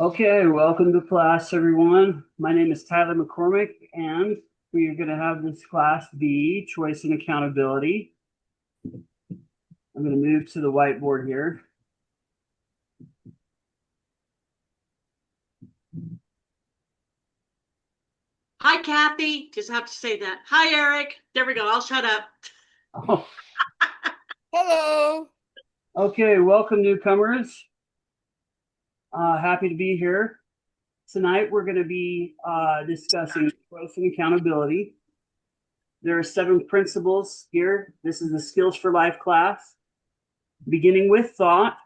Okay, welcome to class, everyone. My name is Tyler McCormick, and we are going to have this class be choice and accountability. I'm going to move to the whiteboard here. Hi, Kathy. Just have to say that. Hi, Eric. There we go. I'll shut up. Oh, Hello. okay, welcome, newcomers. Happy to be here. Tonight, we're going to be discussing choice and accountability. There are 7 principles here. This is the Skills for Life class, beginning with thought,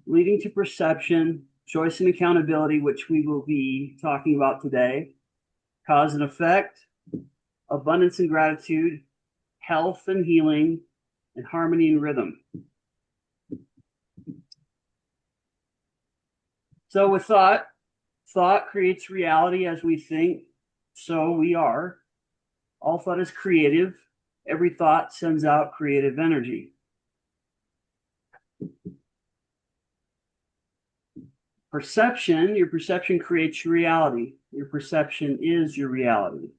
leading to perception, choice and accountability, which we will be talking about today, cause and effect, abundance and gratitude, health and healing, and harmony and rhythm. So with thought creates reality as we think, so we are. All thought is creative. Every thought sends out creative energy. Perception, your perception creates your reality. Your perception is your reality.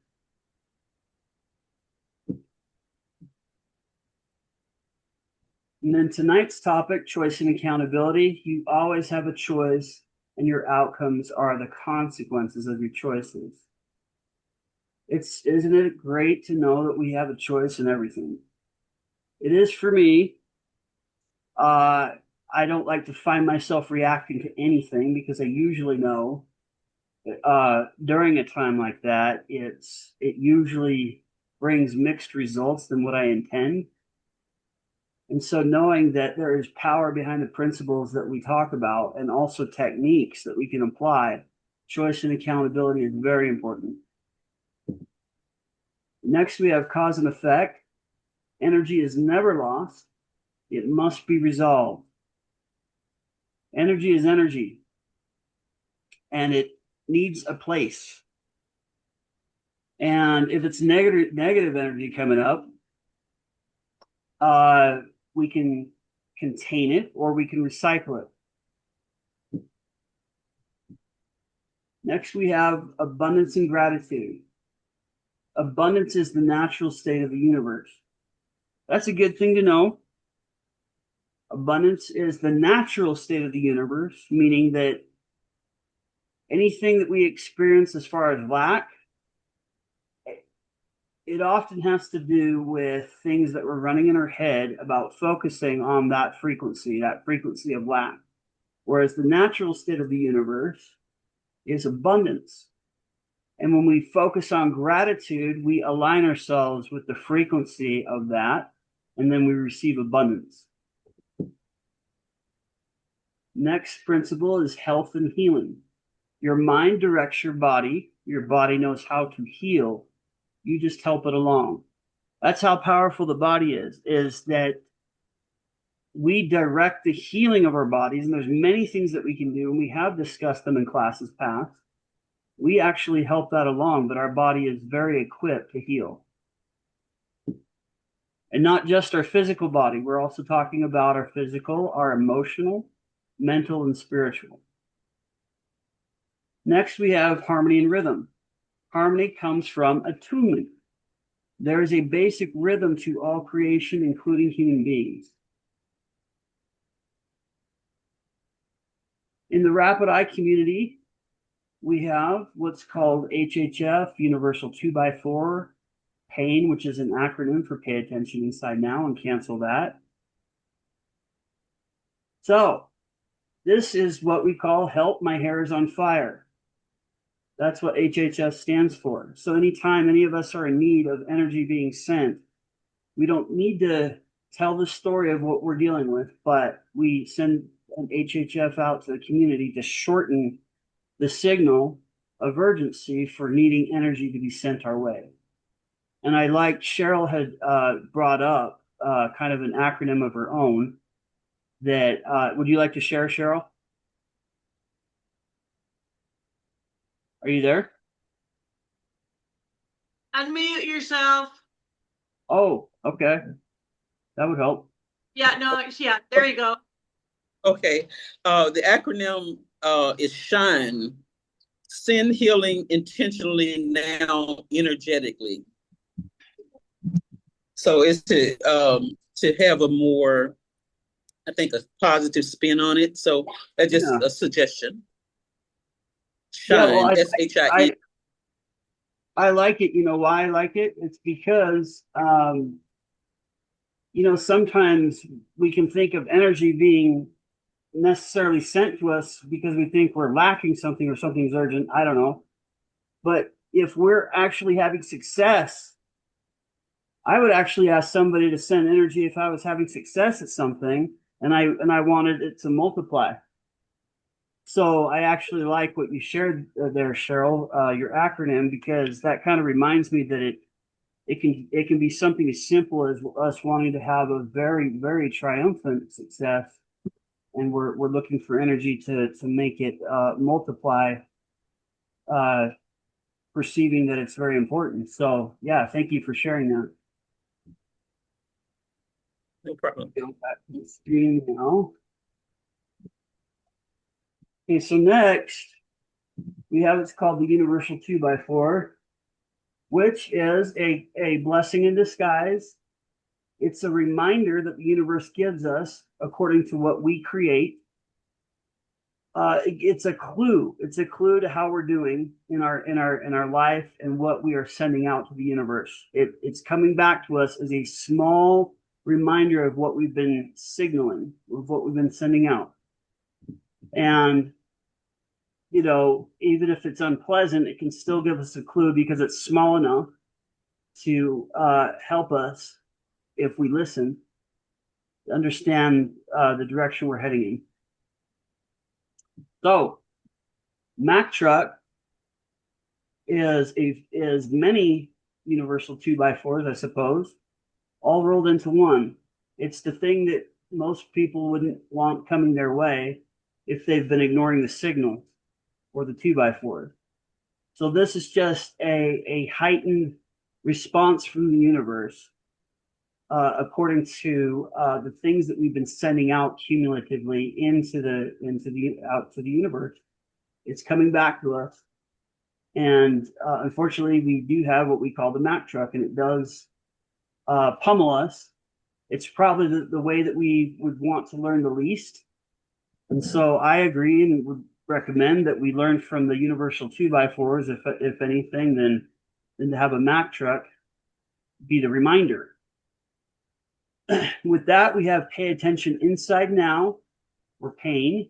And then tonight's topic, choice and accountability. You always have a choice, and your outcomes are the consequences of your choices. Isn't it great to know that we have a choice in everything? It is for me. I don't like to find myself reacting to anything because I usually know during a time like that, it usually brings mixed results than what I intend. And so knowing that there is power behind the principles that we talk about and also techniques that we can apply, choice and accountability is very important. Next, we have cause and effect. Energy is never lost. It must be resolved. Energy is energy, and it needs a place. And if it's negative energy coming up, we can contain it or we can recycle it. Next, we have abundance and gratitude. Abundance is the natural state of the universe. That's a good thing to know. Abundance is the natural state of the universe, meaning that anything that we experience as far as lack, it often has to do with things that we're running in our head about focusing on that frequency of lack. Whereas the natural state of the universe is abundance. And when we focus on gratitude, we align ourselves with the frequency of that, and then we receive abundance. Next principle is health and healing. Your mind directs your body knows how to heal. You just help it along. That's how powerful the body is that we direct the healing of our bodies, and there's many things that we can do, and we have discussed them in classes past. We actually help that along, but our body is very equipped to heal. And not just our physical body, we're also talking about our physical, our emotional, mental, and spiritual. Next, we have harmony and rhythm. Harmony comes from attunement. There is a basic rhythm to all creation, including human beings. In the Rapid Eye community, we have what's called HHF, Universal 2x4, PAIN, which is an acronym for pay attention inside now and cancel that. So this is what we call help, my hair is on fire. That's what HHF stands for. So anytime any of us are in need of energy being sent, we don't need to tell the story of what we're dealing with, but we send an HHF out to the community to shorten the signal of urgency for needing energy to be sent our way. And I like Cheryl had brought up kind of an acronym of her own that would you like to share, Cheryl? Are you there? Unmute yourself. Oh, okay. That would help. Yeah, no, yeah, there you go. Okay. The acronym is SHINE. Send healing intentionally now energetically. So it's to have a more, I think, a positive spin on it. So that's just Yeah. a suggestion. Yeah. Well, Shine, SHIN. I like it. You know why I like it? It's because, sometimes we can think of energy being necessarily sent to us because we think we're lacking something or something's urgent. I don't know. But if we're actually having success, I would actually ask somebody to send energy if I was having success at something and I wanted it to multiply. So I actually like what you shared there, Cheryl, your acronym, because that kind of reminds me that it can be something as simple as us wanting to have a very, very triumphant success, and we're looking for energy to make it multiply, uh, perceiving that it's very important. So yeah, thank you for sharing that. No problem. Go back to the screen now. Okay, so next we have what's called the universal 2x4, which is a blessing in disguise. It's a reminder that the universe gives us according to what we create. It's a clue. It's a clue to how we're doing in our life and what we are sending out to the universe. It's coming back to us as a small reminder of what we've been signaling, of what we've been sending out. And even if it's unpleasant, it can still give us a clue because it's small enough to help us, if we listen, understand the direction we're heading in. So, Mack truck is many universal 2x4s, I suppose, all rolled into one. It's the thing that most people wouldn't want coming their way if they've been ignoring the signal or the 2x4. So this is just a heightened response from the universe, according to the things that we've been sending out cumulatively into the out to the universe. It's coming back to us, and unfortunately, we do have what we call the Mack truck, and it does pummel us. It's probably the way that we would want to learn the least, and so I agree and would recommend that we learn from the universal 2x4s, if anything, than to have a Mack truck be the reminder. With that, we have pay attention inside now, or pain.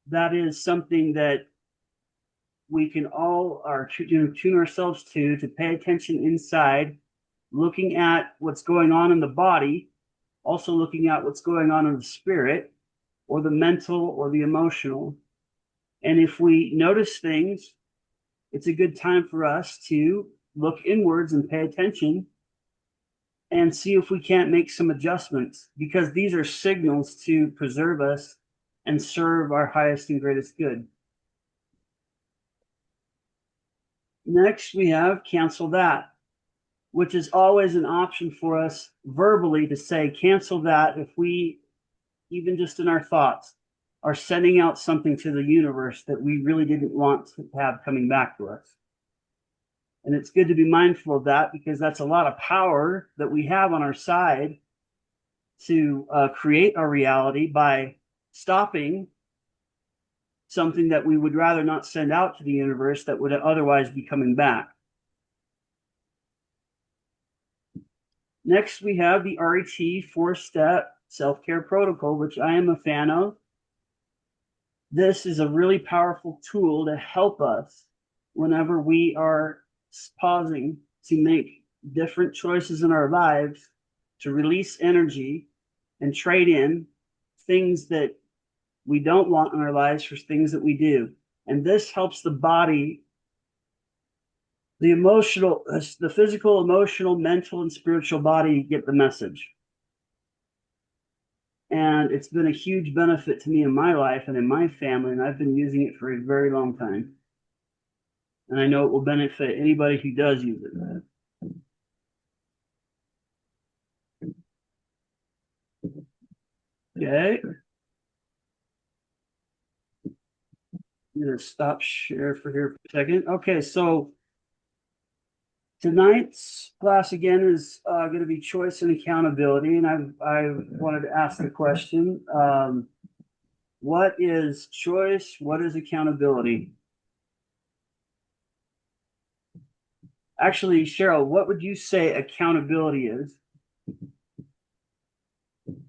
That is something that we can all tune ourselves to pay attention inside, looking at what's going on in the body, also looking at what's going on in the spirit, or the mental, or the emotional. And if we notice things, it's a good time for us to look inwards and pay attention and see if we can't make some adjustments, because these are signals to preserve us and serve our highest and greatest good. Next, we have cancel that, which is always an option for us verbally to say cancel that if we, even just in our thoughts, are sending out something to the universe that we really didn't want to have coming back to us. And it's good to be mindful of that, because that's a lot of power that we have on our side to create our reality by stopping something that we would rather not send out to the universe that would otherwise be coming back. Next, we have the RET 4-step self-care protocol, which I am a fan of. This is a really powerful tool to help us whenever we are pausing to make different choices in our lives, to release energy and trade in things that we don't want in our lives for things that we do. And this helps the body, the emotional, the physical, emotional, mental, and spiritual body get the message. And it's been a huge benefit to me in my life and in my family, and I've been using it for a very long time. And I know it will benefit anybody who does use it. Okay. Either stop share for here for a second. Okay, so tonight's class again is going to be choice and accountability, and I wanted to ask the question: what is choice? What is accountability? Actually, Cheryl, what would you say accountability is?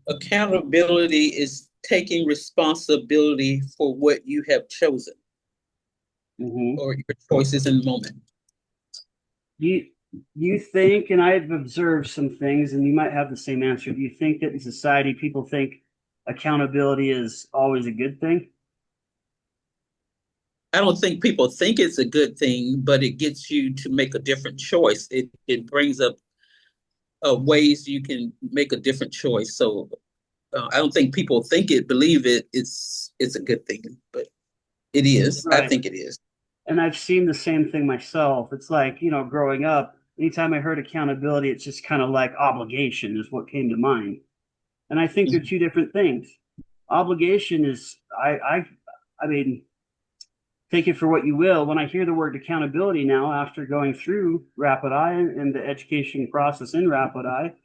Accountability is taking responsibility for what you have chosen Mm-hmm. or your choices in the moment. Do you think, and I've observed some things, and you might have the same answer. Do you think that in society people think accountability is always a good thing? I don't think people think it's a good thing, but it gets you to make a different choice. It brings up ways you can make a different choice. So I don't think people think it, believe it. It's a good thing, but it is. I Right. think it is. And I've seen the same thing myself. It's like, growing up, anytime I heard accountability, it's just kind of like obligation is what came to mind. And I think they're two different things. Obligation is, I mean, take it for what you will. When I hear the word accountability now, after going through Rapid Eye and the education process in Rapid Eye,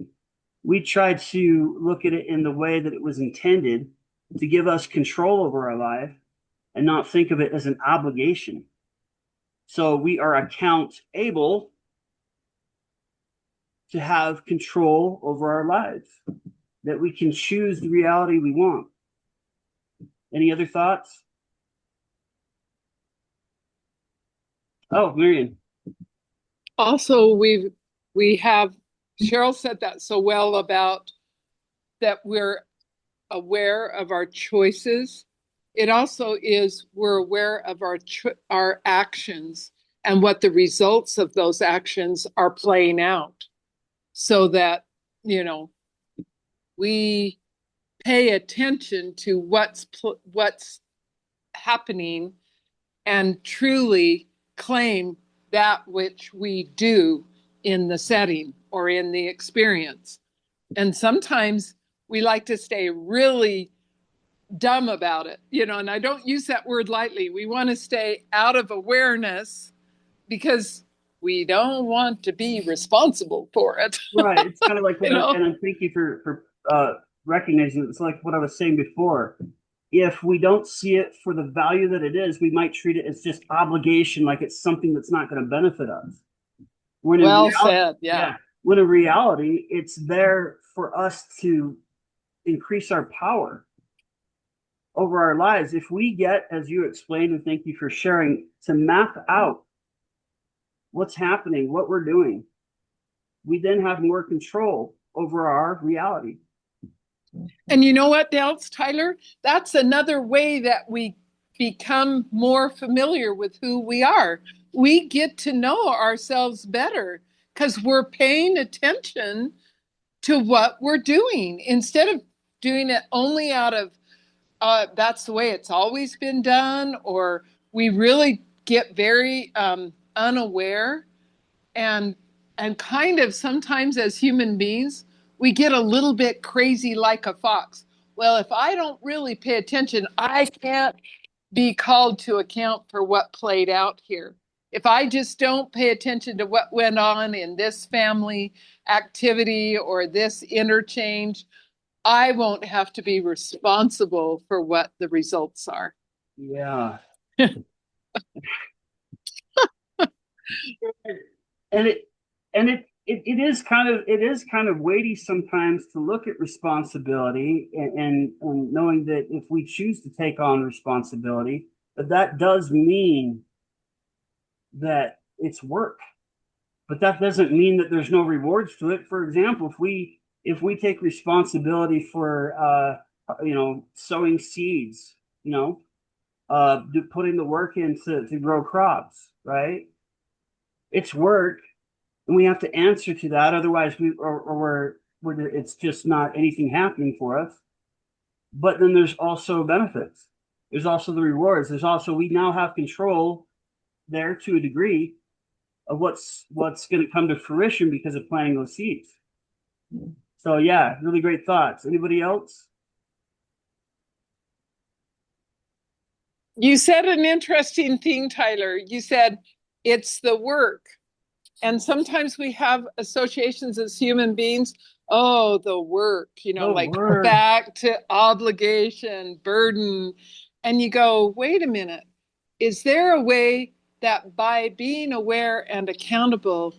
we tried to look at it in the way that it was intended to give us control over our life and not think of it as an obligation. So we are account able to have control over our lives, that we can choose the reality we want. Any other thoughts? Oh, Marion. Also, we have Cheryl said that so well about that we're aware of our choices. It also is we're aware of our actions and what the results of those actions are playing out, so that we pay attention to what's happening and truly claim that which we do in the setting or in the experience. And sometimes we like to stay really dumb about it, and I don't use that word lightly. We want to stay out of awareness because we don't want to be responsible for it. Right. It's kind of like you know? and I thank you for recognizing it. It's like what I was saying before. If we don't see it for the value that it is, we might treat it as just obligation, like it's something that's not going to benefit us. When in Well reality, said. Yeah. yeah, when in reality, it's there for us to increase our power over our lives. If we get, as you explained, and thank you for sharing, to map out what's happening, what we're doing, we then have more control over our reality. And you know what else, Tyler? That's another way that we become more familiar with who we are. We get to know ourselves better because we're paying attention to what we're doing instead of doing it only out of that's the way it's always been done, or we really get very unaware and kind of sometimes as human beings we get a little bit crazy like a fox. Well, if I don't really pay attention, I can't be called to account for what played out here. If I just don't pay attention to what went on in this family activity or this interchange, I won't have to be responsible for what the results are. Yeah. and it is kind of weighty sometimes to look at responsibility and knowing that if we choose to take on responsibility, that does mean that it's work, but that doesn't mean that there's no rewards to it. For example, if we take responsibility for sowing seeds, putting the work in to grow crops, right? It's work, and we have to answer to that. Otherwise, it's just not anything happening for us. But then there's also benefits. There's also the rewards. We now have control there to a degree of what's going to come to fruition because of planting those seeds. So yeah, really great thoughts. Anybody else? You said an interesting thing, Tyler. You said it's the work. And sometimes we have associations as human beings. Oh, the work, The like word. back to obligation, burden. And you go, wait a minute. Is there a way that by being aware and accountable,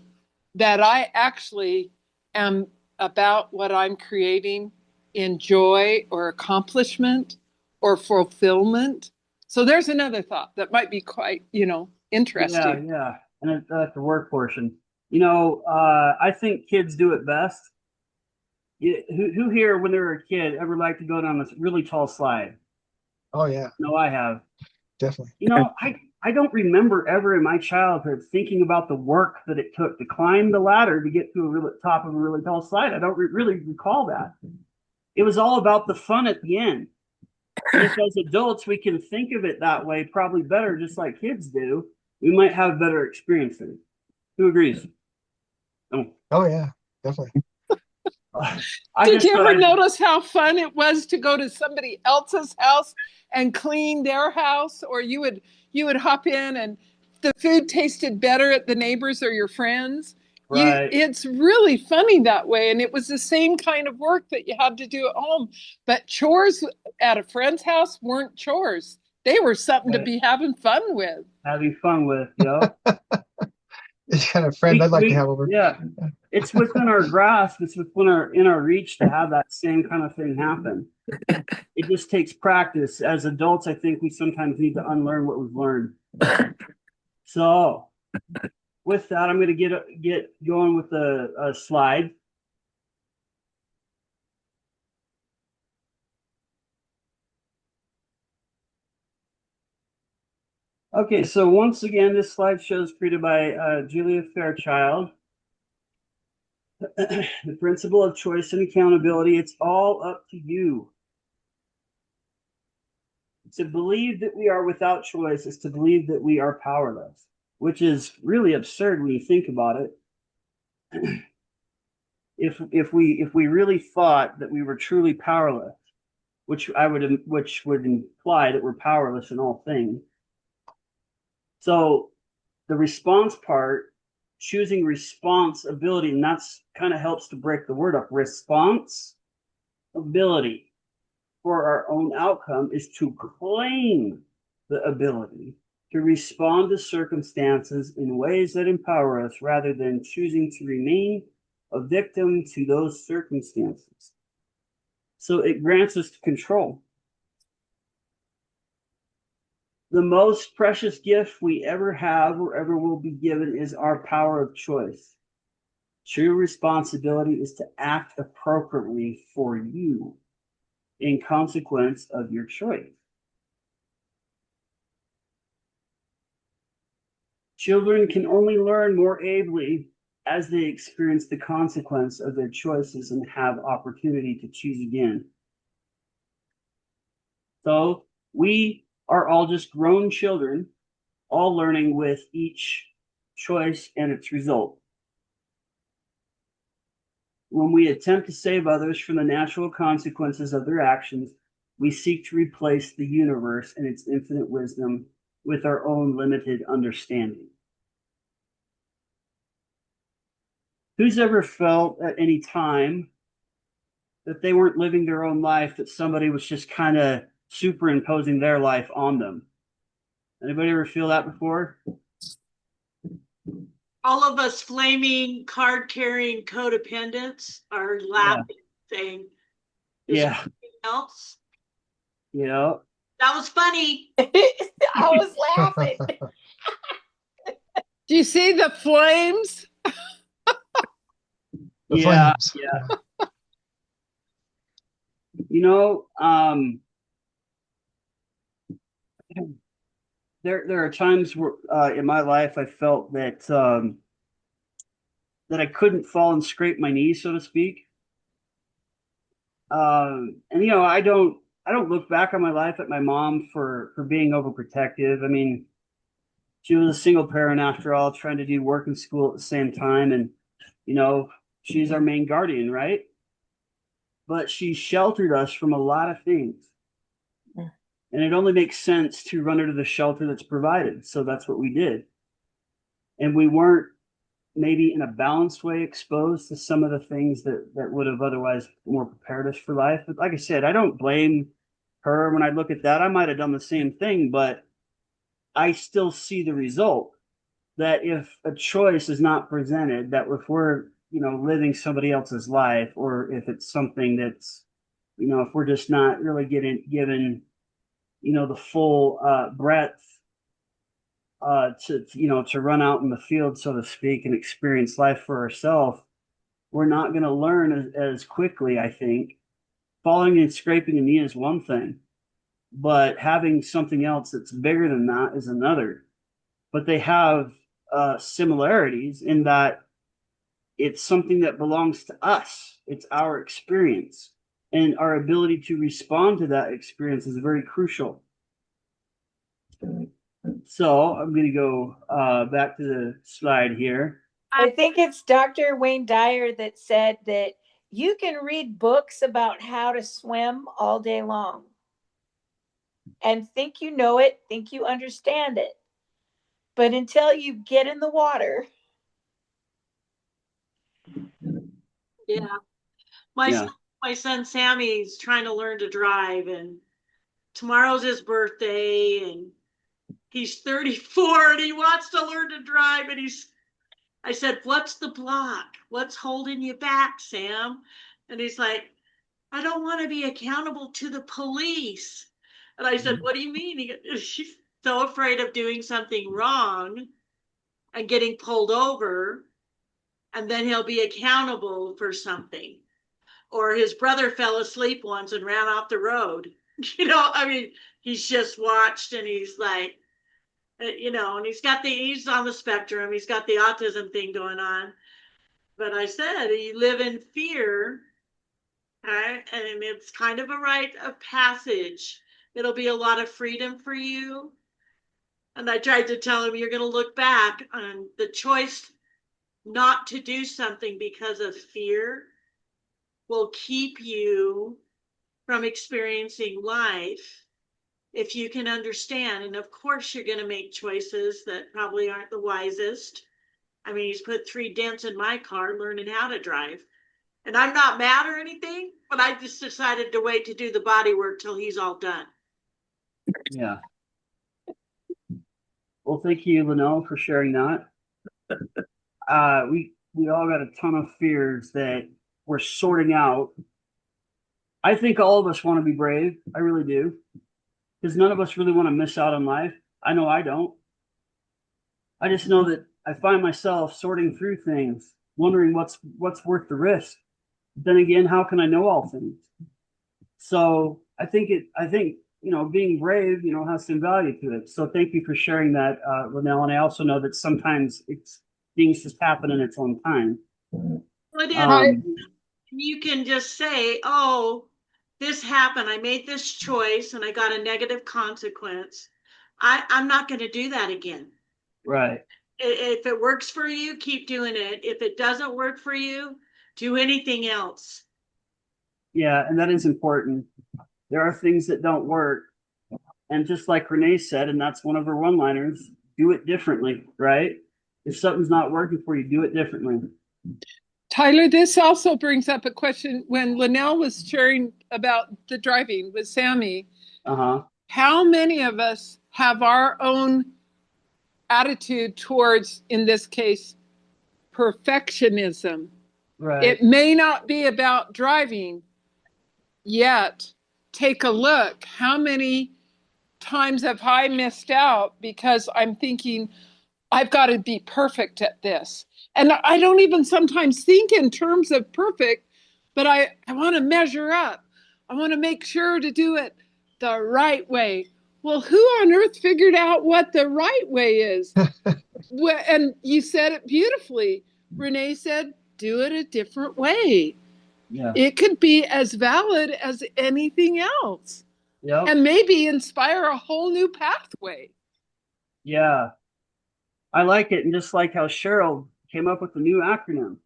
that I actually am about what I'm creating in joy or accomplishment or fulfillment? So there's another thought that might be quite, Yeah, interesting. yeah. And that's the work portion. I think kids do it best. Who here, when they were a kid, ever liked to go down this really tall slide? Oh yeah, No, I have. definitely. I don't remember ever in my childhood thinking about the work that it took to climb the ladder to get to a really top of a really tall slide. I don't really recall that. It was all about the fun at the end. And if as adults we can think of it that way, probably better, just like kids do, we might have better experiences. Who agrees? Oh, Oh yeah, definitely. I Did just you thought ever I'd, notice how fun it was to go to somebody else's house and clean their house? Or you would hop in and the food tasted better at the neighbors or your friends. right. It's really funny that way. And it was the same kind of work that you had to do at home. But chores at a friend's house weren't chores. They were something to Right. be having fun with. Having fun with, It's kind of friend I'd like to have over. Yeah, it's within our grasp, it's within our in our reach to have that same kind of thing happen. It just takes practice. As adults, I think we sometimes need to unlearn what we've learned. So, with that, I'm going to get going with a slide. Okay, so once again, this slideshow is created by Julia Fairchild. The principle of choice and accountability, it's all up to you. To believe that we are without choice is to believe that we are powerless, which is really absurd when you think about it. If we really thought that we were truly powerless, which would imply that we're powerless in all things. So the response part, choosing responsibility, and that's kind of helps to break the word up. Responsibility for our own outcome is to claim the ability to respond to circumstances in ways that empower us rather than choosing to remain a victim to those circumstances. So it grants us control. The most precious gift we ever have or ever will be given is our power of choice. True responsibility is to act appropriately for you in consequence of your choice. Children can only learn more ably as they experience the consequence of their choices and have opportunity to choose again. So we are all just grown children, all learning with each choice and its result. When we attempt to save others from the natural consequences of their actions, we seek to replace the universe and its infinite wisdom with our own limited understanding. Who's ever felt at any time that they weren't living their own life, that somebody was just kind of superimposing their life on them? Anybody ever feel that before? All of us flaming card carrying codependents are laughing, saying, "Is there Yeah. anything else?" Yeah. That was funny. I was laughing. Do you see the flames? The Yeah. flames. Yeah. You know, there are times where in my life I felt that that I couldn't fall and scrape my knees, so to speak. And I don't look back on my life at my mom for being overprotective. I mean, she was a single parent after all, trying to do work and school at the same time, and she's our main guardian, right? But she sheltered us from a lot of things. And it only makes sense to run her to the shelter that's provided. So that's what we did. And we weren't maybe in a balanced way exposed to some of the things that would have otherwise more prepared us for life. But like I said, I don't blame her when I look at that. I might have done the same thing, but I still see the result that if a choice is not presented, that if we're, living somebody else's life, or if it's something that's, if we're just not really getting given, the full breadth to run out in the field, so to speak, and experience life for ourselves, we're not going to learn as quickly, I think. Falling and scraping a knee is one thing, but having something else that's bigger than that is another. But they have similarities in that it's something that belongs to us. It's our experience, and our ability to respond to that experience is very crucial. So I'm going to go back to the slide here. I think it's Dr. Wayne Dyer that said that you can read books about how to swim all day long and think you know it, think you understand it. But until you get in the water. Yeah. My son Sammy's trying to learn to drive, and tomorrow's his birthday, and he's 34 and he wants to learn to drive. And I said, what's the block? What's holding you back, Sam? And he's like, I don't want to be accountable to the police. And I said, what do you mean? He's so afraid of doing something wrong and getting pulled over, and then he'll be accountable for something. Or his brother fell asleep once and ran off the road. He's just watched, and he's like, and he's on the spectrum. He's got the autism thing going on. But I said, you live in fear, right? And it's kind of a rite of passage. It'll be a lot of freedom for you. And I tried to tell him, you're going to look back on the choice not to do something because of fear will keep you from experiencing life if you can understand. And of course, you're going to make choices that probably aren't the wisest. I mean, he's put 3 dents in my car learning how to drive. And I'm not mad or anything, but I just decided to wait to do the body work till he's all done. Yeah. Well, thank you, Linnell, for sharing that. We all got a ton of fears that we're sorting out. I think all of us want to be brave. I really do. Because none of us really want to miss out on life. I know I don't. I just know that I find myself sorting through things, wondering what's worth the risk. But then again, how can I know all things? So I think being brave, has some value to it. So thank you for sharing that, Linnell. And I also know that sometimes things just happen in its own time. You can just say, oh, this happened. I made this choice and I got a negative consequence. I'm not going to do that again. Right. If it works for you, keep doing it. If it doesn't work for you, do anything else. Yeah, and that is important. There are things that don't work. And just like Renee said, and that's one of her one-liners, do it differently, right? If something's not working for you, do it differently. Tyler, this also brings up a question. When Linnell was sharing about the driving with Sammy, how many of us have our own attitude towards, in this case, perfectionism? Right. It may not be about driving, yet take a look. How many times have I missed out because I'm thinking, I've got to be perfect at this? And I don't even sometimes think in terms of perfect, but I want to measure up. I want to make sure to do it the right way. Well, who on earth figured out what the right way is? And you said it beautifully. Renee said, do it a different way. Yeah. It could be as valid as anything else. Yep. And maybe inspire a whole new pathway. Yeah. I like it. And just like how Cheryl came up with a new acronym,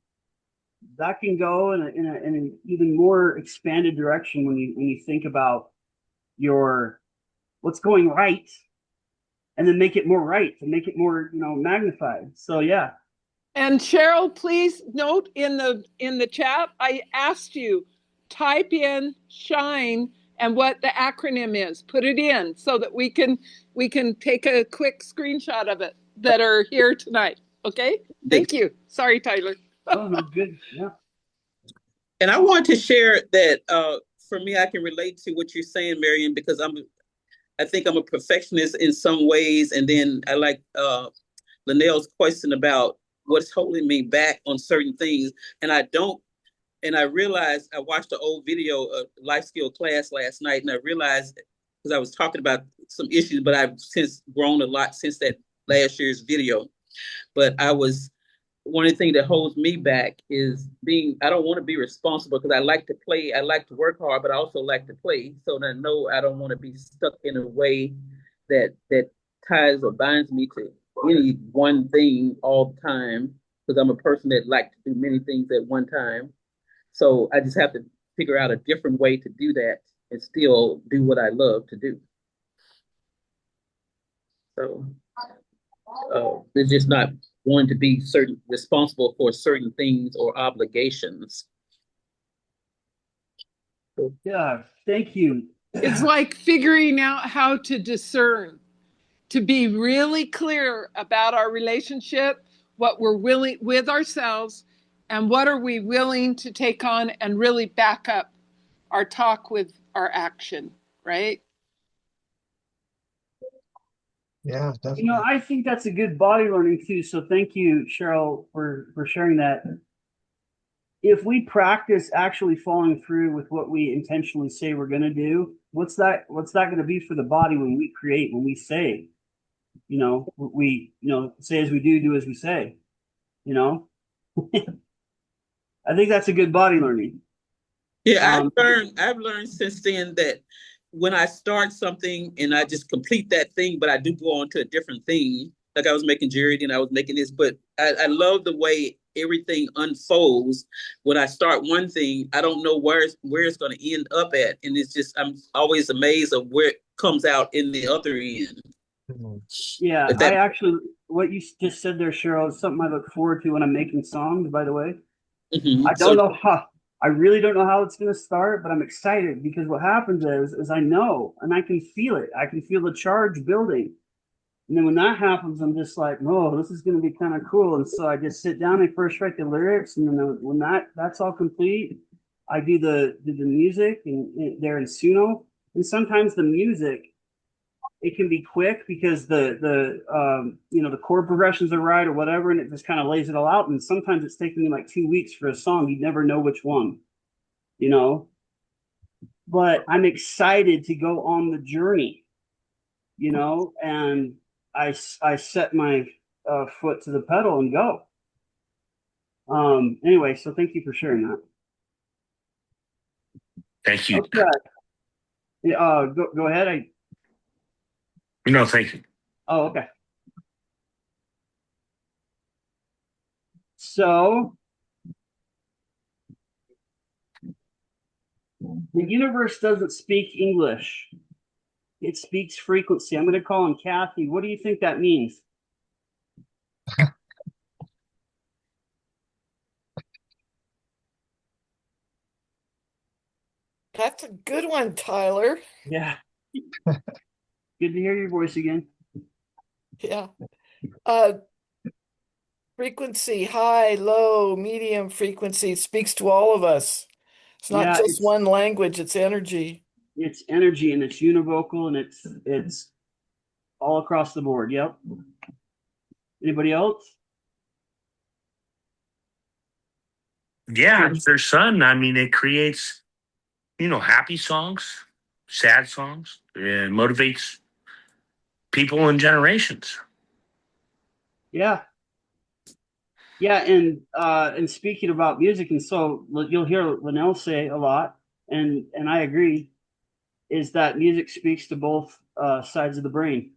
that can go in an even more expanded direction when you think about your what's going right, and then make it more right, to make it more, magnified. So yeah. And Cheryl, please note in the chat, I asked you type in shine and what the acronym is. Put it in so that we can take a quick screenshot of it that are here tonight. Okay? Thank you. Sorry, Tyler. Oh no, good. Yeah. And I want to share that for me, I can relate to what you're saying, Marion, because I think I'm a perfectionist in some ways, and then I like Linnell's question about what's holding me back on certain things, and I don't. And I realized I watched an old video of life skill class last night, and I realized because I was talking about some issues, but I've since grown a lot since that last year's video. But I was one of the things that holds me back is being I don't want to be responsible because I like to play, I like to work hard, but I also like to play. So I know I don't want to be stuck in a way that ties or binds me to any one thing all the time because I'm a person that like to do many things at one time. So I just have to figure out a different way to do that and still do what I love to do. So it's just not going to be certain responsible for certain things or obligations. Yeah, thank you. It's like figuring out how to discern, to be really clear about our relationship, what we're willing with ourselves, and what are we willing to take on and really back up our talk with our action, right? Yeah, definitely. I think that's a good body learning too. So thank you, Cheryl, for sharing that. If we practice actually following through with what we intentionally say we're going to do, what's that going to be for the body when we create, when we say, we say as we do as we say, you know I think that's a good body learning. Yeah, I've learned since then that when I start something and I just complete that thing, but I do go on to a different thing. Like I was making Jared and I was making this, but I love the way everything unfolds. When I start one thing, I don't know where it's going to end up at, and it's just I'm always amazed of where it comes out in the other end. Yeah, If I that, actually, what you just said there, Cheryl, is something I look forward to when I'm making songs, by the way. I don't So know how, I really don't know how it's going to start, but I'm excited because what happens is I know and I can feel it. I can feel the charge building. And then when that happens, I'm just like, oh, this is going to be kind of cool. And so I just sit down and first write the lyrics. And then when that's all complete, I do the music and they're in Suno. And sometimes the music, it can be quick because the chord progressions are right or whatever, and it just kind of lays it all out. And sometimes it's taking me like 2 weeks for a song. You never know which one, you know. But I'm excited to go on the journey, and I set my foot to the pedal and go. Anyway, so thank you for sharing that. Thank you. Okay. Yeah, go ahead. No, thank you. Oh, okay. So the universe doesn't speak English. It speaks frequency. I'm going to call on Kathy. What do you think that means? That's a good one, Tyler. Yeah. Good to hear your voice again. Yeah. Frequency, high, low, medium frequency speaks to all of us. It's not Yeah, just one language, it's energy. It's energy and it's univocal and it's all across the board. Yep. Anybody else? Yeah, their son. I mean, it creates, happy songs, sad songs. It motivates people in generations. Yeah. Yeah, and speaking about music, and so you'll hear Linnell say a lot, and I agree, is that music speaks to both sides of the brain,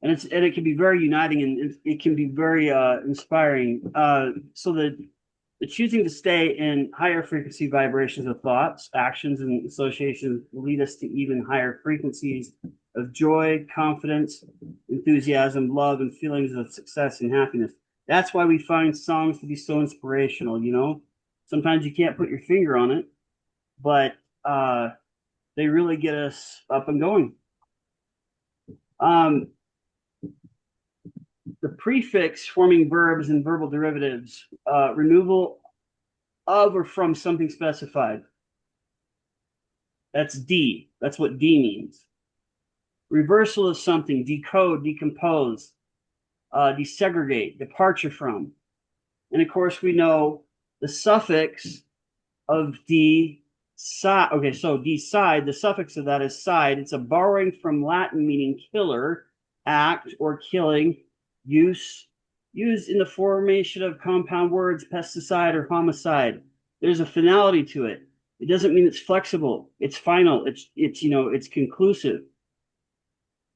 and it can be very uniting and it can be very inspiring. So the The choosing to stay in higher frequency vibrations of thoughts, actions, and associations lead us to even higher frequencies of joy, confidence, enthusiasm, love, and feelings of success and happiness. That's why we find songs to be so inspirational, you know? Sometimes you can't put your finger on it, but they really get us up and going. The prefix forming verbs and verbal derivatives, removal of or from something specified. That's D. That's what D means. Reversal of something, decode, decompose, desegregate, departure from. And of course, we know the suffix of decide. Okay, so decide, the suffix of that is side. It's a borrowing from Latin meaning killer, act, or killing, use, used in the formation of compound words, pesticide or homicide. There's a finality to it. It doesn't mean it's flexible. It's final. It's conclusive.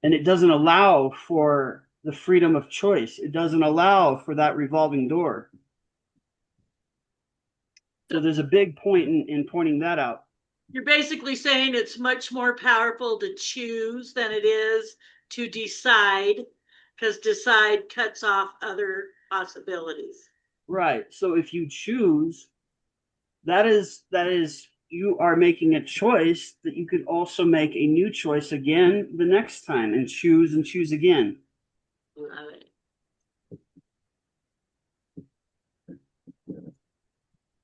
And it doesn't allow for the freedom of choice. It doesn't allow for that revolving door. So there's a big point in pointing that out. You're basically saying it's much more powerful to choose than it is to decide, because decide cuts off other possibilities. Right. So if you choose, that is you are making a choice that you could also make a new choice again the next time and choose again. Love it.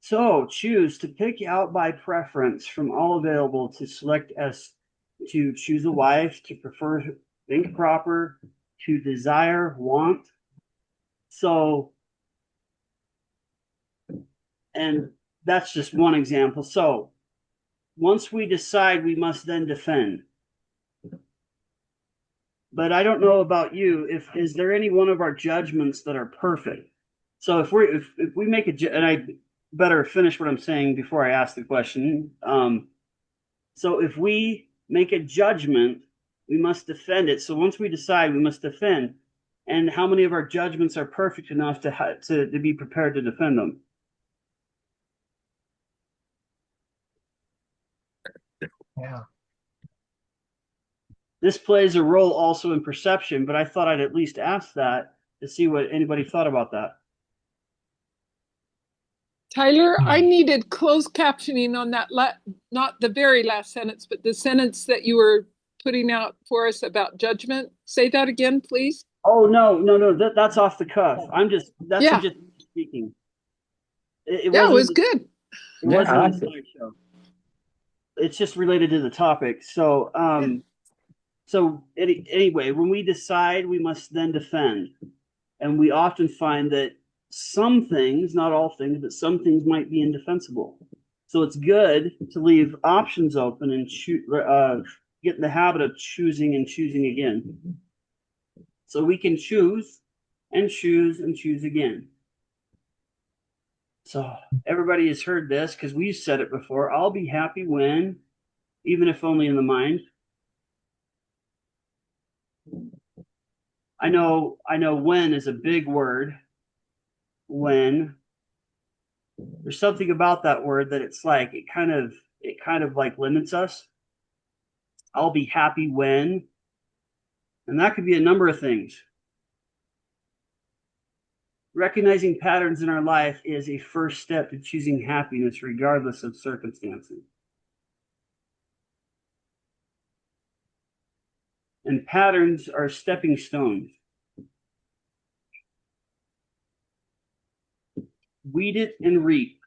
So choose to pick out by preference from all available to select as to choose a wife, to prefer, think proper, to desire, want. So, and that's just one example. So once we decide, we must then defend. But I don't know about you. Is there any one of our judgments that are perfect? So if we make and I better finish what I'm saying before I ask the question. So if we make a judgment, we must defend it. So once we decide, we must defend. And how many of our judgments are perfect enough to be prepared to defend them? Yeah. This plays a role also in perception, but I thought I'd at least ask that to see what anybody thought about that. Tyler, I needed closed captioning on that, not the very last sentence, but the sentence that you were putting out for us about judgment. Say that again, please. Oh, no, that's off the cuff. That's Yeah. just speaking. It was good. It wasn't on the slideshow. It's just related to the topic. So, anyway, when we decide, we must then defend. And we often find that some things, not all things, but some things might be indefensible. So it's good to leave options open and get in the habit of choosing and choosing again. So we can choose and choose again. So everybody has heard this because we've said it before. I'll be happy when, even if only in the mind. I know when is a big word. When there's something about that word that it's like it kind of like limits us. I'll be happy when, and that could be a number of things. Recognizing patterns in our life is a first step to choosing happiness regardless of circumstances. And patterns are stepping stones. Weed it and reap.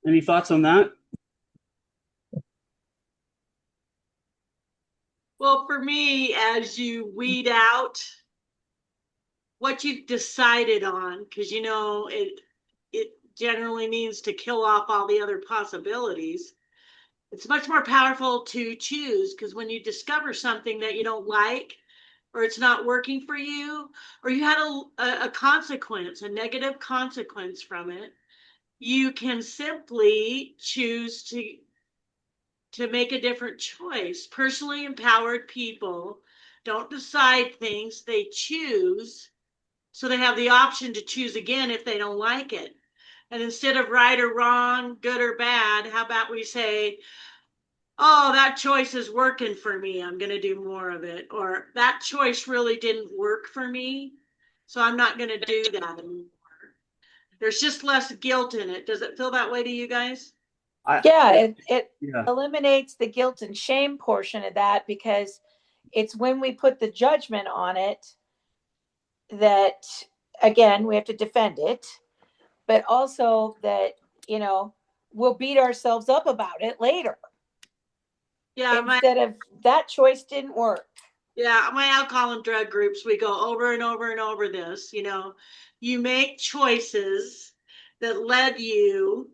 Any thoughts on that? Well, for me, as you weed out what you've decided on, because it generally means to kill off all the other possibilities. It's much more powerful to choose, because when you discover something that you don't like, or it's not working for you, or you had a consequence, a negative consequence from it, you can simply choose to make a different choice. Personally empowered people don't decide things, they choose So they have the option to choose again if they don't like it. And instead of right or wrong, good or bad, how about we say, oh, that choice is working for me. I'm going to do more of it. Or that choice really didn't work for me. So I'm not going to do that anymore. There's just less guilt in it. Does it feel that way to you guys? It Yeah. eliminates the guilt and shame portion of that, because it's when we put the judgment on it that, again, we have to defend it, but also that, we'll beat ourselves up about it later. Yeah, instead of that choice didn't work. Yeah, my alcohol and drug groups, we go over and over and over this. You make choices that led you,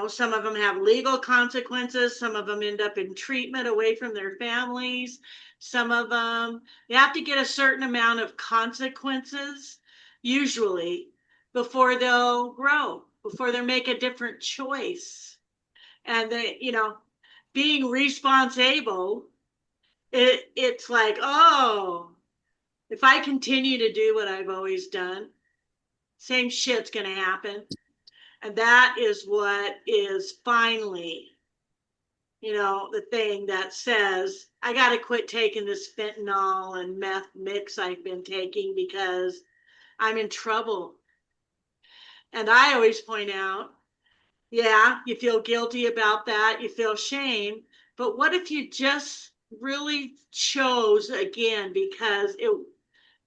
some of them have legal consequences, some of them end up in treatment away from their families, some of them, you have to get a certain amount of consequences, usually, before they'll grow, before they make a different choice. And being responsible, it's like, oh, if I continue to do what I've always done, same shit's going to happen. And that is what is finally, the thing that says, I got to quit taking this fentanyl and meth mix I've been taking because I'm in trouble. And I always point out, yeah, you feel guilty about that. You feel shame. But what if you just really chose again because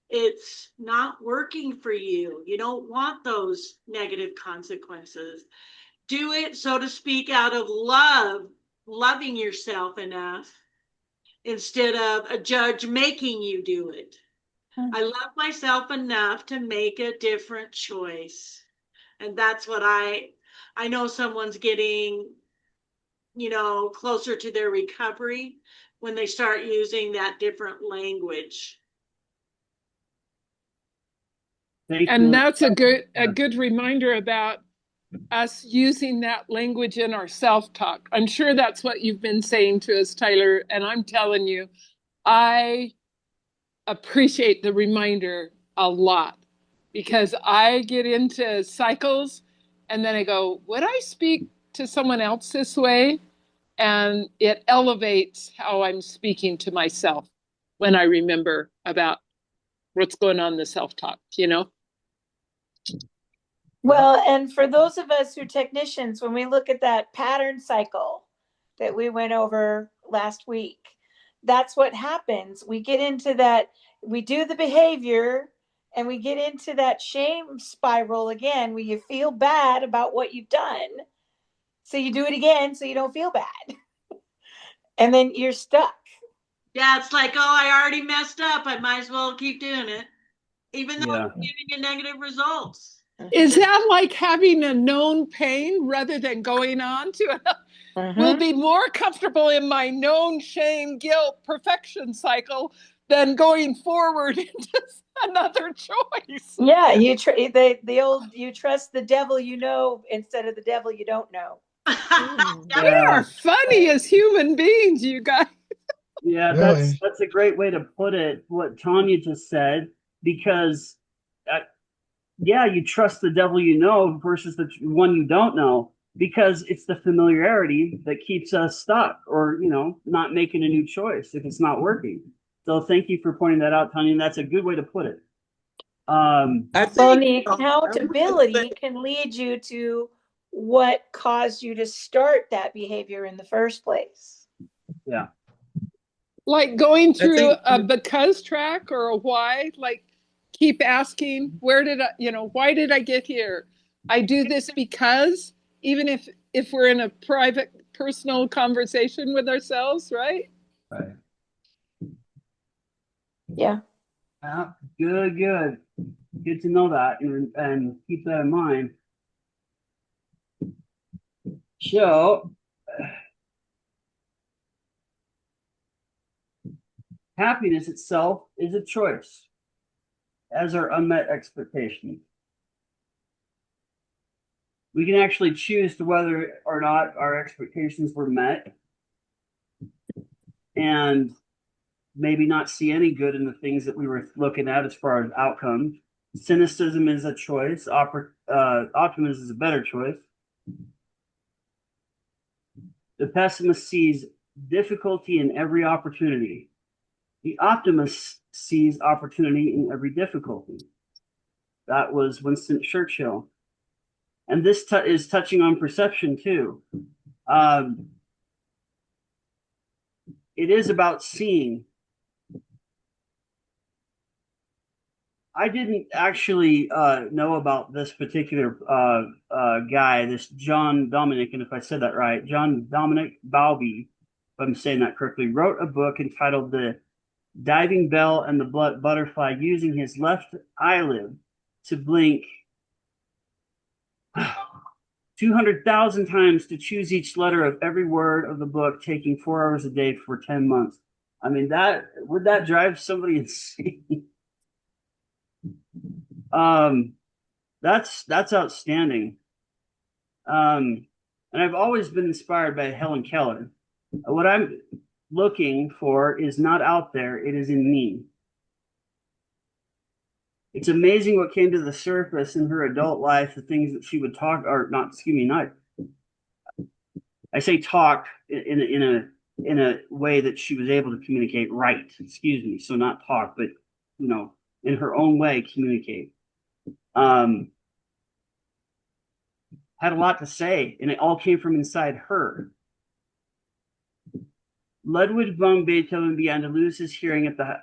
it's not working for you? You don't want those negative consequences. Do it, so to speak, out of love, loving yourself enough instead of a judge making you do it. I love myself enough to make a different choice. And that's what I know someone's getting, closer to their recovery when they start using that different language. And that's a good reminder about us using that language in our self-talk. I'm sure that's what you've been saying to us, Tyler. And I'm telling you, I appreciate the reminder a lot, because I get into cycles and then I go, would I speak to someone else this way? And it elevates how I'm speaking to myself when I remember about what's going on in the self-talk. Well, and for those of us who are technicians, when we look at that pattern cycle that we went over last week, that's what happens. We get into that, we do the behavior, and we get into that shame spiral again, where you feel bad about what you've done. So you do it again so you don't feel bad. And then you're stuck. Yeah, it's like, oh, I already messed up. I might as well keep doing it, even though it's giving you negative results. Is that like having a known pain rather than going on to it? Will be more comfortable in my known shame, guilt, perfection cycle than going forward into another choice. Yeah, the old, you trust the devil you know instead of the devil you don't know. We are funny as human beings, you guys. Yeah, Really? that's a great way to put it, what Tanya just said, because you trust the devil you know versus the one you don't know, because it's the familiarity that keeps us stuck, or not making a new choice if it's not working. So thank you for pointing that out, Tanya. And that's a good way to put it. I Well, think the accountability can lead you to what caused you to start that behavior in the first place. Yeah. Like going through a because track or a why, like keep asking, why did I get here? I do this because, even if we're in a private, personal conversation with ourselves, right? Right. Yeah. Good. Good to know that, and keep that in mind. So, happiness itself is a choice, as are unmet expectations. We can actually choose to whether or not our expectations were met, and maybe not see any good in the things that we were looking at as far as outcomes. Cynicism is a choice. Optimism is a better choice. The pessimist sees difficulty in every opportunity. The optimist sees opportunity in every difficulty. That was Winston Churchill. And this is touching on perception too. It is about seeing. I didn't actually know about this particular guy, this John Dominic, and if I said that right, John Dominic Bowlby, if I'm saying that correctly, wrote a book entitled The Diving Bell and the Butterfly, using his left eyelid to blink 200,000 times to choose each letter of every word of the book, taking 4 hours a day for 10 months. I mean, would that drive somebody insane? That's outstanding. And I've always been inspired by Helen Keller. What I'm looking for is not out there, it is in me. It's amazing what came to the surface in her adult life, the things that she would talk, or not, excuse me, not, I say talk in a way that she was able to communicate right, excuse me. So not talk, but, in her own way, communicate. Had a lot to say, and it all came from inside her. Ludwig von Beethoven began to lose his hearing at the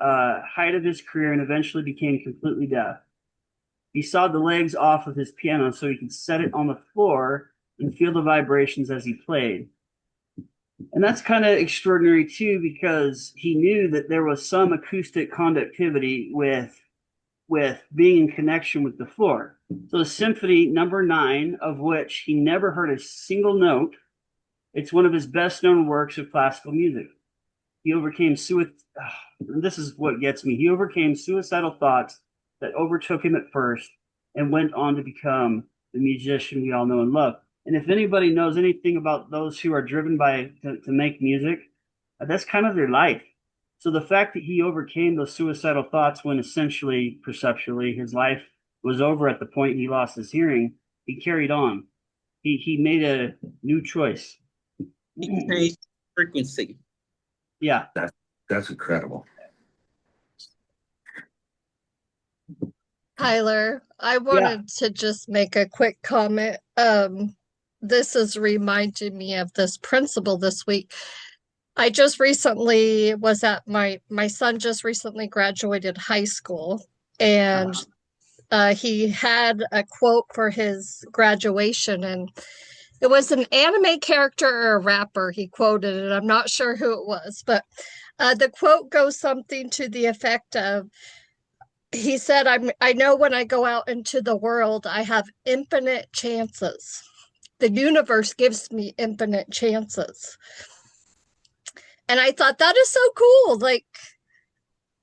height of his career and eventually became completely deaf. He sawed the legs off of his piano so he could set it on the floor and feel the vibrations as he played. And that's kind of extraordinary too, because he knew that there was some acoustic conductivity with being in connection with the floor. So the symphony number 9, of which he never heard a single note, it's one of his best known works of classical music. He overcame this is what gets me. He overcame suicidal thoughts that overtook him at first and went on to become the musician we all know and love. And if anybody knows anything about those who are driven to make music, that's kind of their life. So the fact that he overcame those suicidal thoughts when essentially, perceptually, his life was over at the point he lost his hearing, he carried on. He made a new choice. He changed frequency. Yeah. That's incredible. Tyler, I wanted to just make a quick comment. This has reminded me of this principle this week. I just recently was at my son just recently graduated high school, and he had a quote for his graduation, and it was an anime character or a rapper. He quoted it. I'm not sure who it was, but the quote goes something to the effect of, he said, I know when I go out into the world, I have infinite chances. The universe gives me infinite chances. And I thought that is so cool. Like,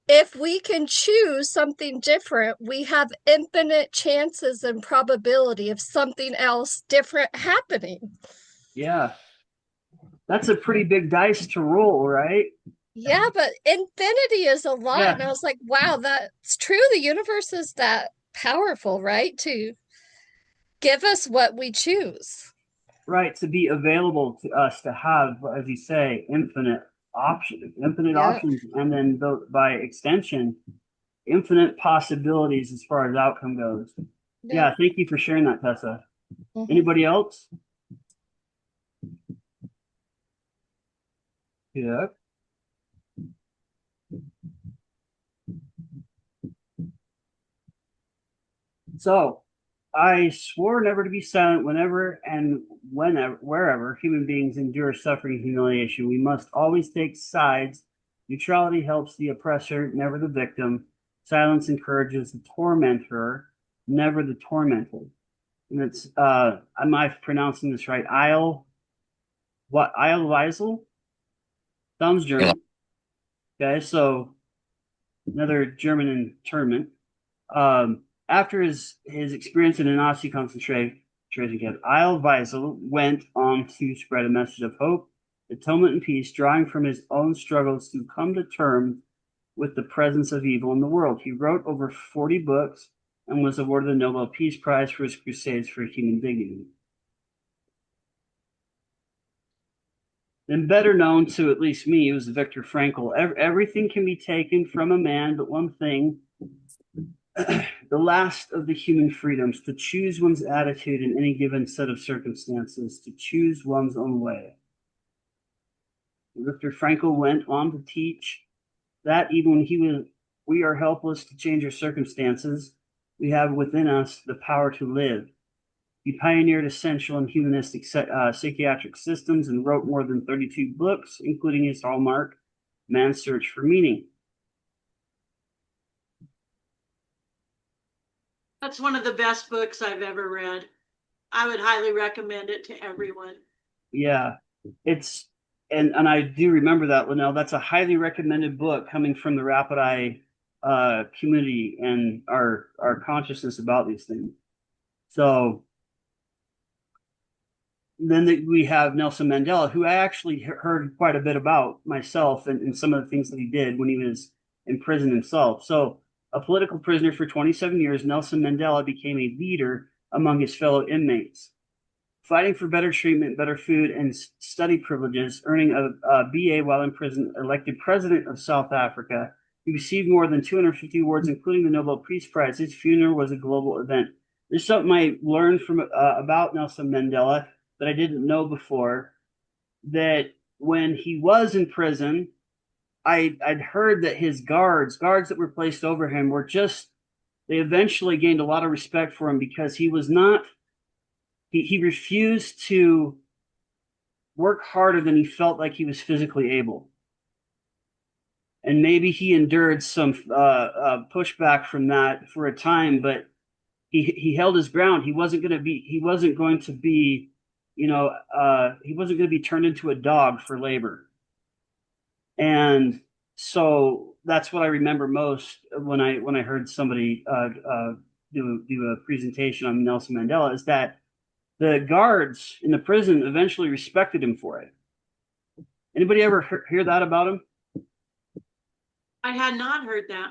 if we can choose something different, we have infinite chances and probability of something else different happening. Yeah. That's a pretty big dice to roll, right? Yeah, but infinity is a lot. Yeah. And I was like, wow, that's true. The universe is that powerful, right? To give us what we choose. Right. To be available to us to have, as you say, infinite options, and then by extension, infinite possibilities as far as outcome goes. Yeah. Thank you for sharing that, Tessa. Mm-hmm. Anybody else? Yeah. So, I swore never to be silent whenever and wherever human beings endure suffering and humiliation. We must always take sides. Neutrality helps the oppressor, never the victim. Silence encourages the tormentor, never the tormented. And it's, am I pronouncing this right? Isle Weisel? Sounds German. Okay, so another German internment. After his experience in a Nazi concentration camp, Isle Weisel went on to spread a message of hope, atonement, and peace, drawing from his own struggles to come to terms with the presence of evil in the world. He wrote over 40 books and was awarded the Nobel Peace Prize for his crusades for human dignity. Then better known to at least me was Viktor Frankl. Everything can be taken from a man, but one thing, the last of the human freedoms, to choose one's attitude in any given set of circumstances, to choose one's own way. Viktor Frankl went on to teach that even when we are helpless to change our circumstances, we have within us the power to live. He pioneered essential and humanistic psychiatric systems and wrote more than 32 books, including his hallmark, Man's Search for Meaning. That's one of the best books I've ever read. I would highly recommend it to everyone. Yeah, and I do remember that, Linnell. That's a highly recommended book coming from the Rapid Eye community and our consciousness about these things. So then we have Nelson Mandela, who I actually heard quite a bit about myself and some of the things that he did when he was in prison himself. So, a political prisoner for 27 years, Nelson Mandela became a leader among his fellow inmates, fighting for better treatment, better food, and study privileges, earning a BA while in prison, elected president of South Africa. He received more than 250 awards, including the Nobel Peace Prize. His funeral was a global event. There's something I learned from about Nelson Mandela that I didn't know before, that when he was in prison, I'd heard that his guards that were placed over him were they eventually gained a lot of respect for him because he was not, he refused to work harder than he felt like he was physically able. And maybe he endured some pushback from that for a time, but he held his ground. He wasn't going to be, he wasn't going to be turned into a dog for labor. And so that's what I remember most when I heard somebody do a presentation on Nelson Mandela, is that the guards in the prison eventually respected him for it. Anybody ever hear that about him? I had not heard that.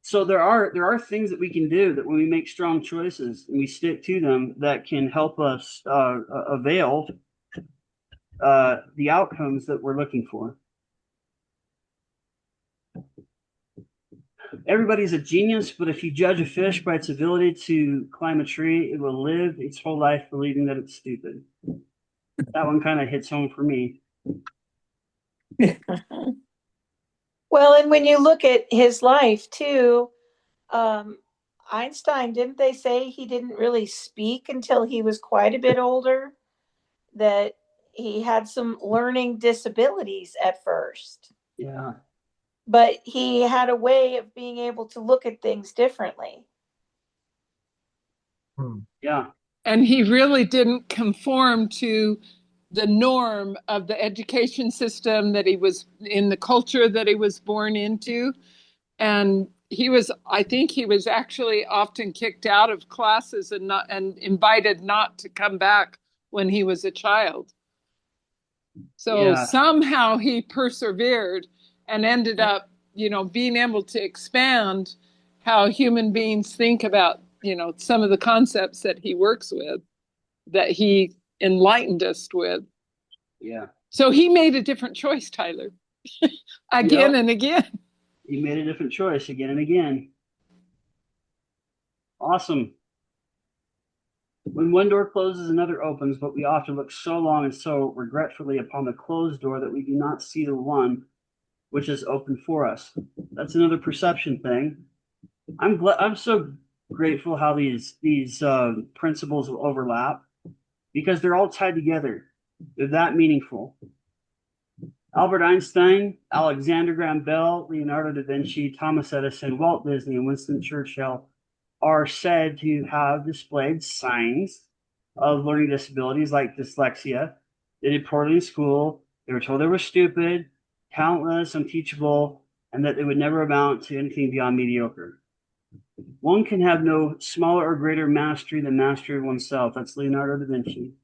So there are things that we can do that when we make strong choices and we stick to them that can help us avail the outcomes that we're looking for. Everybody's a genius, but if you judge a fish by its ability to climb a tree, it will live its whole life believing that it's stupid. That one kind of hits home for me. Well, and when you look at his life too, Einstein, didn't they say he didn't really speak until he was quite a bit older? That he had some learning disabilities at first. Yeah. But he had a way of being able to look at things differently. Yeah. And he really didn't conform to the norm of the education system that he was in, the culture that he was born into. And I think he was actually often kicked out of classes and invited not to come back when he was a child. So somehow he persevered and ended up, being able to expand how human beings think about, some of the concepts that he works with, that he enlightened us with. Yeah. So he made a different choice, Tyler, again and again. He made a different choice again and again. Awesome. When one door closes, another opens, but we often look so long and so regretfully upon the closed door that we do not see the one which is open for us. That's another perception thing. I'm so grateful how these principles will overlap, because they're all tied together. They're that meaningful. Albert Einstein, Alexander Graham Bell, Leonardo da Vinci, Thomas Edison, Walt Disney, and Winston Churchill are said to have displayed signs of learning disabilities like dyslexia. They did poorly in school. They were told they were stupid, talentless, unteachable, and that they would never amount to anything beyond mediocre. One can have no smaller or greater mastery than mastery of oneself. That's Leonardo da Vinci.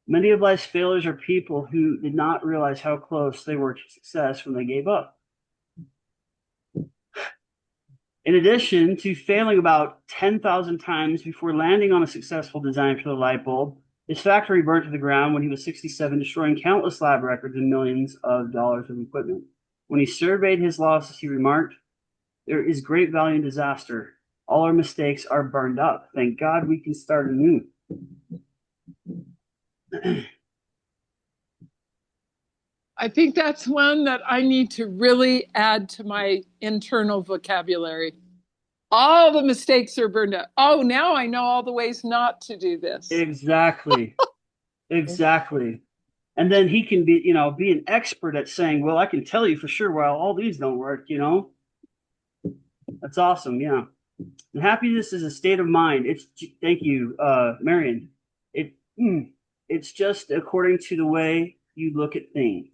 Many of life's failures are people who did not realize how close they were to success when they gave up. In addition to failing about 10,000 times before landing on a successful design for the light bulb, his factory burnt to the ground when he was 67, destroying countless lab records and millions of dollars of equipment. When he surveyed his losses, he remarked, "There is great value in disaster. All our mistakes are burned up. Thank God we can start anew." I think that's one that I need to really add to my internal vocabulary. All the mistakes are burned up. Oh, now I know all the ways not to do this. Exactly. Exactly. And then he can be, be an expert at saying, well, I can tell you for sure why all these don't work, That's awesome. Yeah. And happiness is a state of mind. Thank you, Marion. It's just according to the way you look at things.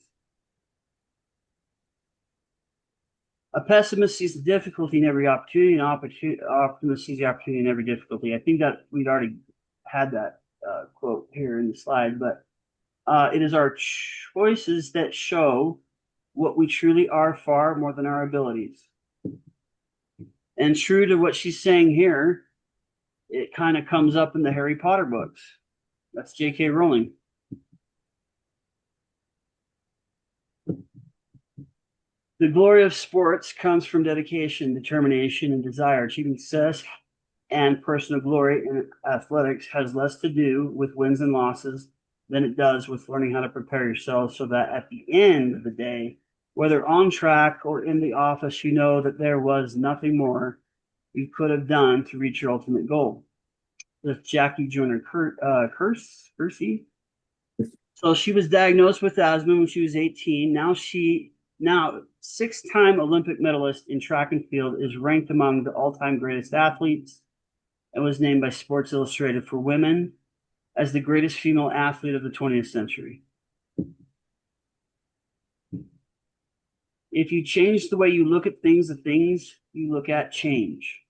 A pessimist sees the difficulty in every opportunity, and optimist sees the opportunity in every difficulty. I think that we'd already had that quote here in the slide, but it is our choices that show what we truly are far more than our abilities. And true to what she's saying here, it kind of comes up in the Harry Potter books. That's J.K. Rowling. The glory of sports comes from dedication, determination, and desire. Achieving success and personal glory in athletics has less to do with wins and losses than it does with learning how to prepare yourself so that at the end of the day, whether on track or in the office, you know that there was nothing more you could have done to reach your ultimate goal. With Jackie Joyner Kersey. So she was diagnosed with asthma when she was 18. Now 6-time Olympic medalist in track and field, is ranked among the all-time greatest athletes and was named by Sports Illustrated for Women as the greatest female athlete of the 20th century. If you change the way you look at things, the things you look at change.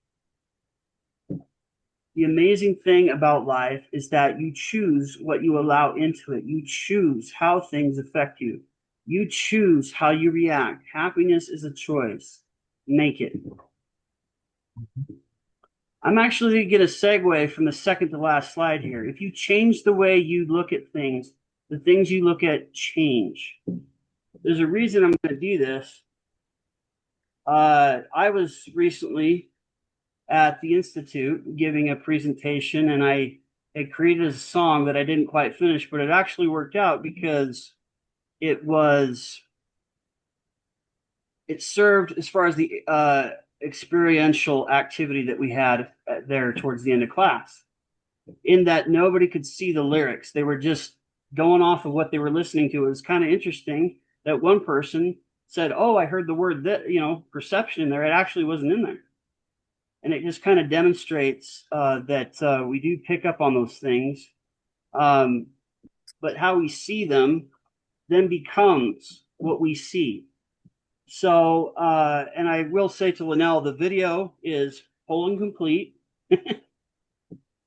The amazing thing about life is that you choose what you allow into it. You choose how things affect you. You choose how you react. Happiness is a choice. Make it. I'm actually going to segue from the second to last slide here. If you change the way you look at things, the things you look at change. There's a reason I'm going to do this. I was recently at the Institute giving a presentation, and I had created a song that I didn't quite finish, but it actually worked out because it served as far as the experiential activity that we had there towards the end of class, in that nobody could see the lyrics. They were just going off of what they were listening to. It was kind of interesting that one person said, "Oh, I heard the word that, perception in there. It actually wasn't in there." And it just kind of demonstrates that we do pick up on those things. But how we see them then becomes what we see. So, and I will say to Linnell, the video is whole and complete.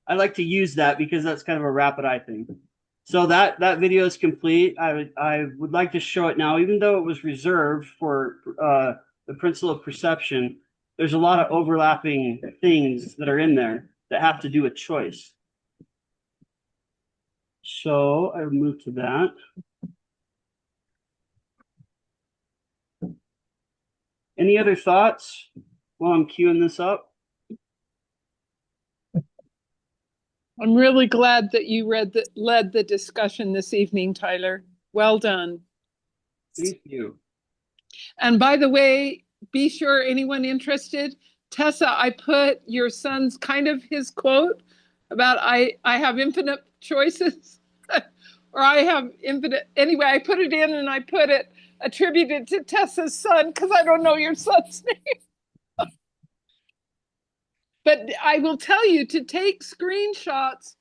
I like to use that because that's kind of a rapid eye thing. So that video is complete. I would like to show it now, even though it was reserved for the principle of perception. There's a lot of overlapping things that are in there that have to do with choice. So I will move to that. Any other thoughts while I'm queuing this up? I'm really glad that you led the discussion this evening, Tyler. Well done. Thank you. And by the way, be sure anyone interested, Tessa, I put your son's kind of his quote about I have infinite choices or I have infinite. Anyway, I put it in and I put it attributed to Tessa's son because I don't know your son's name. But I will tell you to take screenshots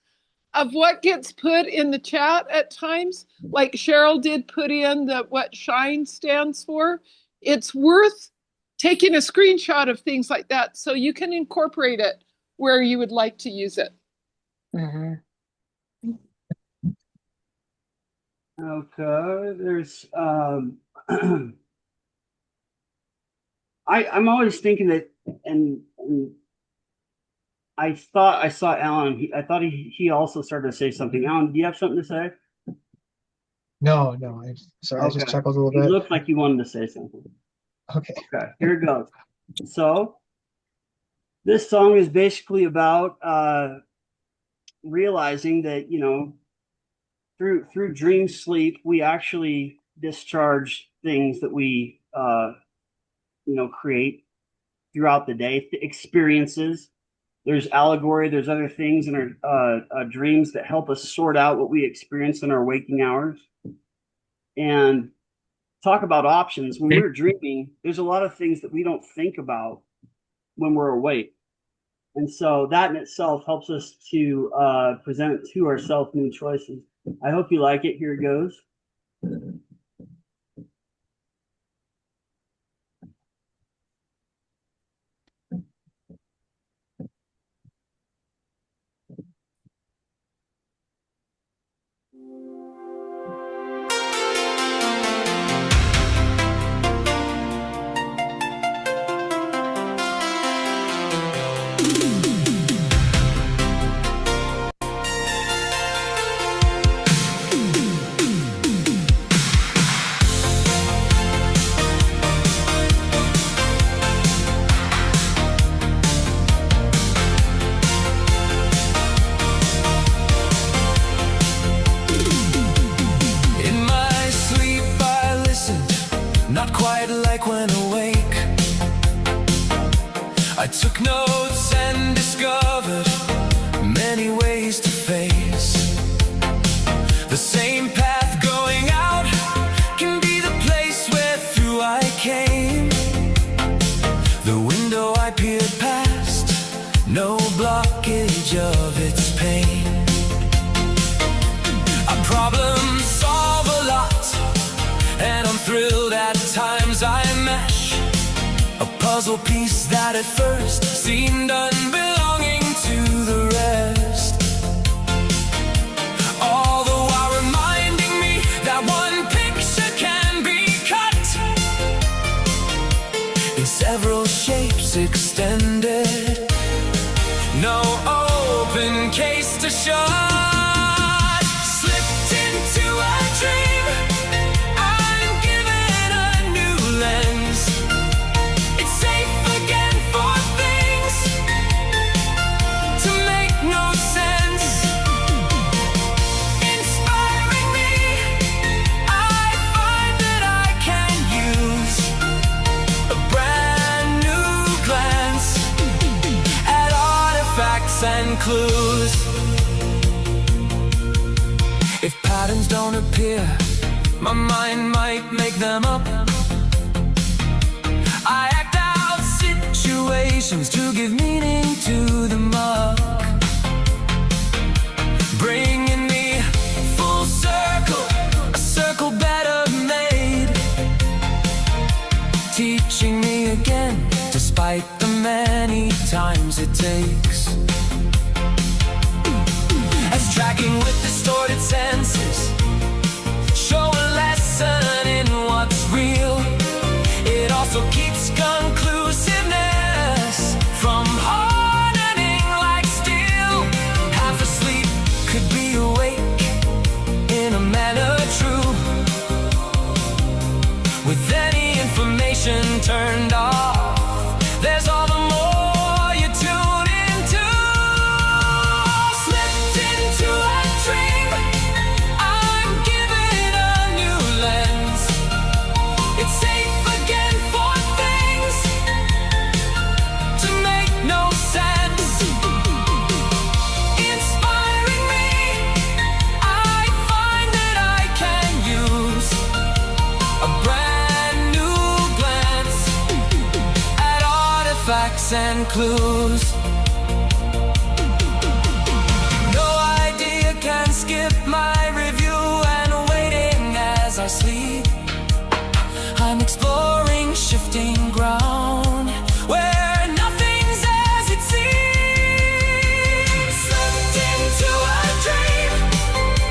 of what gets put in the chat at times, like Cheryl did put in what SHINE stands for. It's worth taking a screenshot of things like that so you can incorporate it where you would like to use it. Mm-hmm. Okay, there's I'm always thinking that and I thought I saw Alan. I thought he also started to say something. Alan, do you have something to say? No, no. Sorry, I just Okay. chuckled a little It bit. looked like you wanted to say something. Okay. Okay, here it goes. So this song is basically about realizing that, through dream sleep, we actually discharge things that we create throughout the day, experiences. There's allegory, there's other things in our dreams that help us sort out what we experience in our waking hours. And talk about options. When we're dreaming, there's a lot of things that we don't think about when we're awake. And so that in itself helps us to present to ourselves new choices. I hope you like it. Here it goes. Not quite like when awake. I took notes and discovered many ways to face the same path. Going out can be the place where through I came. The window I peered past, no blockage of its pain. I problem solve a lot, and I'm thrilled at times I mesh a puzzle piece that at first seemed unbelonging to the rest, all the while reminding me that one picture can be cut in several shapes extended, no open case to shut. Slipped into a dream, and clues. If patterns don't appear, my mind might make them up. I act out situations to give meaning to the muck, bringing me full circle, a circle better made, teaching me again despite the many times it takes. As tracking with distorted senses show a lesson in what's real, it also keeps conclusiveness from hardening like steel. Half asleep could be awake in a manner true, with any information turned off. There's all the more you tune into. Slipped into a dream, I'm given a new lens. It's safe again for things to make no sense. Inspiring me, I find that I can use a brand new glance at artifacts and clues. No idea can skip my review, and waiting as I sleep, I'm exploring shifting ground where nothing's as it seems. Slipped into a dream,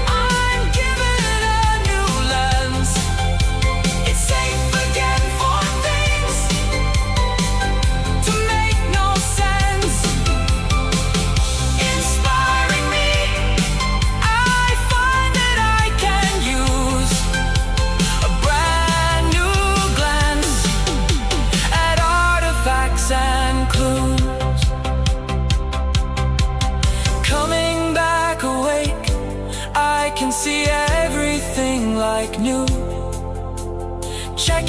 I'm given a new lens. It's safe again for things to make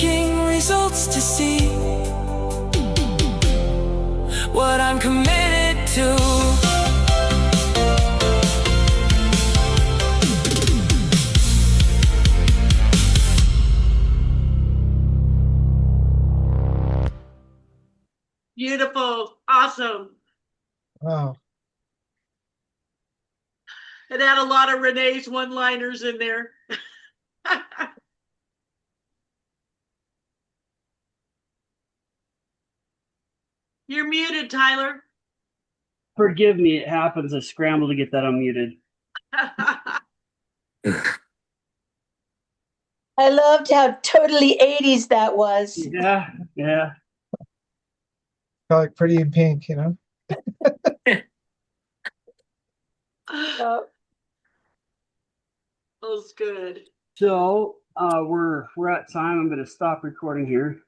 making results to see what I'm committed to. Beautiful. Awesome. Wow. It had a lot of Renee's one-liners in there. You're muted, Tyler. Forgive me, it happens. I scramble to get that unmuted. I loved how totally 80s that was. Yeah, yeah. Like Pretty in Pink, you know? Oh, That was good. So we're at time. I'm going to stop recording here.